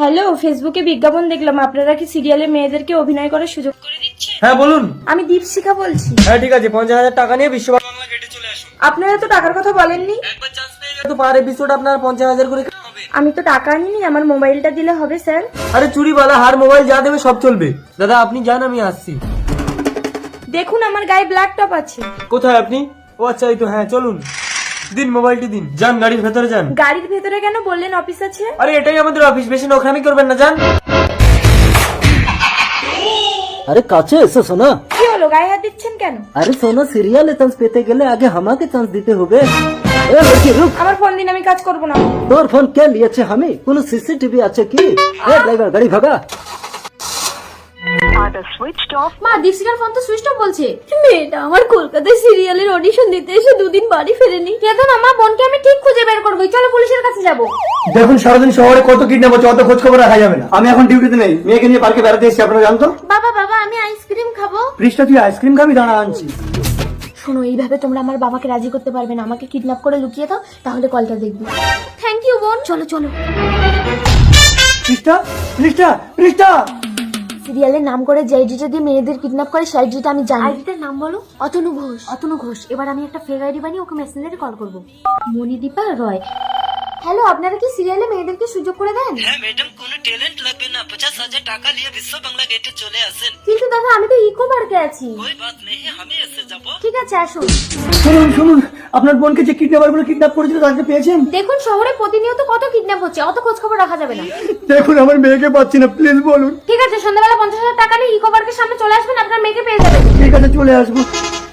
Hello, ফেসবুকে বিজ্ঞাপন দেখলাম আপনারা কি সিরিয়ালে মেয়েদেরকে অভিনয় করার সুযোগ করে দিচ্ছেন? হ্যাঁ বলুন। আমি দীপশিখা বলছি। হ্যাঁ ঠিক আছে, 50,000 টাকা নিয়ে বিশ্ব বাংলা গেটে চলে আসুন। আপনারা তো টাকার কথা বলেননি। একবার চান্স পেয়ে গেলে তো পার এপিসোড আপনার 50,000 করে হবে। আমি তো টাকা আনিনি, আমার মোবাইলটা দিলে হবে স্যার। আরে চুরিওয়ালা হার মোবাইল যা দেবে সব চলবে। দাদা আপনি যান, আমি আসছি। দেখুন আমার গায়ে ব্ল্যাক টপ আছে। কোথায় আপনি? ও আচ্ছা, এই তো। হ্যাঁ চলুন, দিন মোবাইলটি দিন। যান গাড়ির ভেতরে যান। গাড়ির ভেতরে কেন বললেন অফিস আছে? আরে এটাই আমাদের অফিস, বেশি নোংরামি করবেন না, যান। अरे काचे ऐसा सोना। কি হলো, গায়ে হাত দিচ্ছেন কেন? अरे सोना सीरियल चांस पेते गेले आगे हमाके चांस दीते होबे। ए लड़की रुक, আমার ফোন দিন, আমি কাজ করব না। तोर फोन क्या लिएছে हमें? कोनो सीसीटीवी আছে কি? ए ड्राइवर गाड़ी भागा। মা, দীপশিকার ফোন তো সুইচ অফ বলছে। মেয়েটা আমার কলকাতায় সিরিয়ালের অডিশন দিতে এসে দুদিন বাড়ি ফেরেনি। কেন না মা, বোনকে আমি ঠিক খুঁজে বের করবো। চলো পুলিশের কাছে যাবো। দেখুন সারাদিন শহরে কত কিডন্যাপ হচ্ছে, অত খোঁজ খবর রাখা যাবে না। আমি এখন ডিউটিতে নেই, মেয়েকে নিয়ে পার্কে বেড়াতে এসেছি, আপনারা জানতো। বাবা বাবা, আমি আইসক্রিম খাবো। পৃষ্ঠা তুই আইসক্রিম খাবি? দাঁড়া আনছি। শোনো, এইভাবে তোমরা আমার বাবাকে রাজি করতে পারবে না। আমাকে কিডন্যাপ করে লুকিয়ে দাও, তাহলে কলটা দেখবি। থ্যাংক ইউ বোন। চলো চলো। পৃষ্ঠা পৃষ্ঠা পৃষ্ঠা সিরিয়ালের নাম করে যে আইডিটা দিয়ে মেয়েদের কিডন্যাপ করে সেই আইডিটা আমি জানি। আইডিটার নাম বলো। অতনু ঘোষ। অতনু ঘোষ। এবার আমি একটা ফেক আইডি বানিয়ে ওকে মেসেঞ্জারে কল করবো। মণিদীপা রয়। হ্যালো, আপনারা কি সিরিয়ালে মেয়েদেরকে সুযোগ করে দেন? হ্যাঁ ম্যাডাম, কোনো ট্যালেন্ট লাগবে না, 50,000 টাকা নিয়ে বিশ্ব বাংলা গেটে চলে আসেন। কিন্তু দাদা, আমি তো ইকো পার্কে আছি। कोई बात नहीं, আমি এসে যাব। ঠিক আছে, আসুন। শুনুন শুনুন, আপনার বোনকে যে কিডন্যাপার গুলো কিডন্যাপ করেছিল তাকে পেয়েছেন? দেখুন, শহরে প্রতিনিয়ত কত কিডন্যাপ হচ্ছে, অত খোঁজ খবর রাখা যাবে না। দেখুন আমার মেয়েকে পাচ্ছি না, প্লিজ বলুন। ঠিক আছে, সন্ধ্যাবেলা 50,000 টাকা নিয়ে ইকো পার্কের সামনে চলে আসবেন, আপনার মেয়েকে পেয়ে যাবেন। ঠিক আছে, চলে আসবো।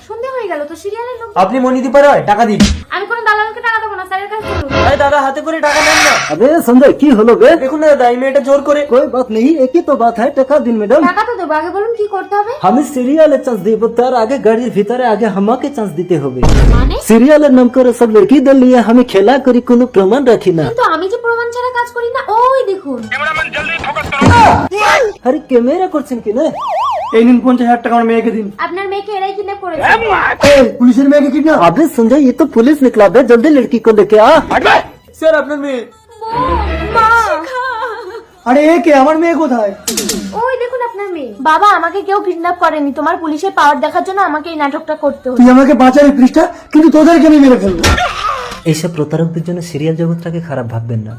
সন্ধ্যা হয়ে গেল তো, সিরিয়ালের লোক। আপনি মণিদীপা রায়, টাকা দিন। আমি কোনো দালালকে টাকা দেবো না, স্যারের কাছে চলুন। আরে দাদা হাতে করে টাকা নেন না। अबे संजय की হলো বে? দেখুন না দাদা, এই মেয়েটা জোর করে। कोई बात नहीं, एक ही तो बात है, টাকা দিন ম্যাডাম। টাকা তো দেবো, আগে বলুন কি করতে হবে। আমি সিরিয়ালে চান্স দিব, তার আগে গাড়ির ভিতরে আগে আমাকে চান্স দিতে হবে। মানে? সিরিয়ালের নাম করে সব লড়কিদের নিয়ে আমি খেলা করি, কোনো প্রমাণ রাখি না। কিন্তু আমি যে প্রমাণ ছাড়া কাজ করি না। ওই দেখুন। আরে ক্যামেরা করছেন কি না? এই নিন 50,000 টাকা, আমার মেয়েকে দিন। আপনার মেয়েকে এরাই কিডন্যাপ করেছে। এই, পুলিশের মেয়েকে কিডন্যাপ? अबे संजय, ये तो पुलिस निकला बे, जल्दी लड़की को लेके आ। স্যার আপনার মেয়ে। মা, আরে এ কে? আমার মেয়ে কোথায়? ওই দেখুন আপনার মেয়ে। বাবা, আমাকে কেউ কিডন্যাপ করেনি। তোমার পুলিশের পাওয়ার দেখার জন্য আমাকে এই নাটকটা করতে হলো। তুই আমাকে বাঁচালি পৃষ্ঠা, কিন্তু তোদেরকে আমি মেরে ফেলবো। এইসব প্রতারকদের জন্য সিরিয়াল জগৎটাকে খারাপ ভাববেন না।